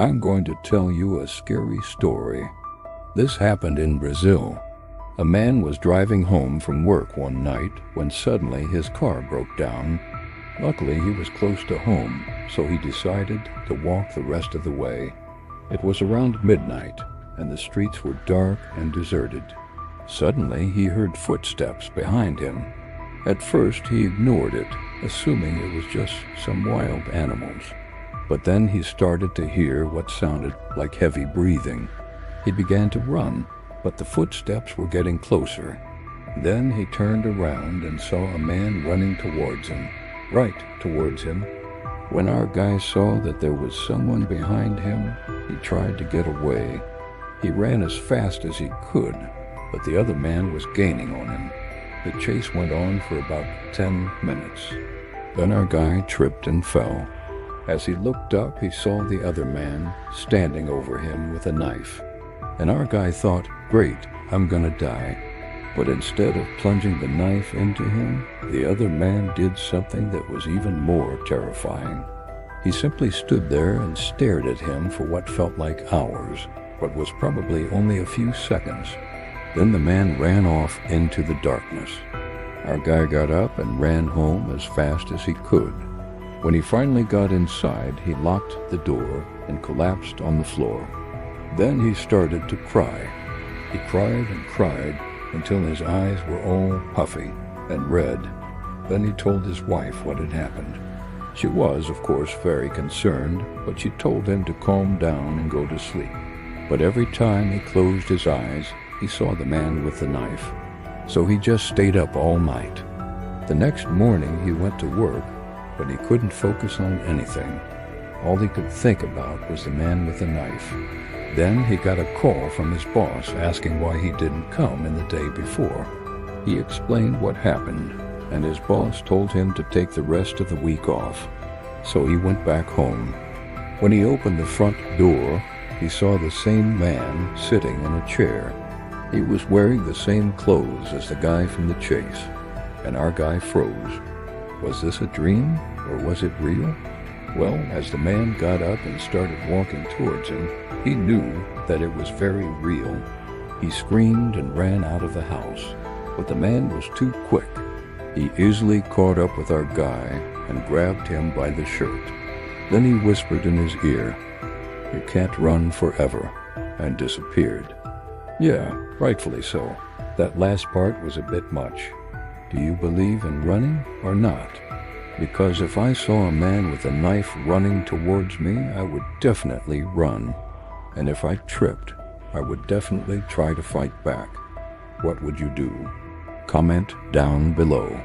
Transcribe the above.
I'm going to tell you a scary story. This happened in Brazil. A man was driving home from work one night when suddenly his car broke down. Luckily, he was close to home, so he decided to walk the rest of the way. It was around midnight, and the streets were dark and deserted. Suddenly, he heard footsteps behind him. At first, he ignored it, assuming it was just some wild animals. But then he started to hear what sounded like heavy breathing. He began to run, but the footsteps were getting closer. Then he turned around and saw a man running towards him, right towards him. When our guy saw that there was someone behind him, he tried to get away. He ran as fast as he could, but the other man was gaining on him. The chase went on for about 10 minutes. Then our guy tripped and fell. As he looked up, he saw the other man standing over him with a knife. And our guy thought, great, I'm gonna die. But instead of plunging the knife into him, the other man did something that was even more terrifying. He simply stood there and stared at him for what felt like hours, but was probably only a few seconds. Then the man ran off into the darkness. Our guy got up and ran home as fast as he could. When he finally got inside, he locked the door and collapsed on the floor. Then he started to cry. He cried and cried until his eyes were all puffy and red. Then he told his wife what had happened. She was, of course, very concerned, but she told him to calm down and go to sleep. But every time he closed his eyes, he saw the man with the knife. So he just stayed up all night. The next morning he went to work, but he couldn't focus on anything. All he could think about was the man with the knife. Then he got a call from his boss asking why he didn't come in the day before. He explained what happened, and his boss told him to take the rest of the week off. So he went back home. When he opened the front door, he saw the same man sitting in a chair. He was wearing the same clothes as the guy from the chase, and our guy froze. Was this a dream, or was it real? Well, as the man got up and started walking towards him, he knew that it was very real. He screamed and ran out of the house, but the man was too quick. He easily caught up with our guy and grabbed him by the shirt. Then he whispered in his ear, "You can't run forever," and disappeared. Yeah, rightfully so. That last part was a bit much. Do you believe in running or not? Because if I saw a man with a knife running towards me, I would definitely run. And if I tripped, I would definitely try to fight back. What would you do? Comment down below.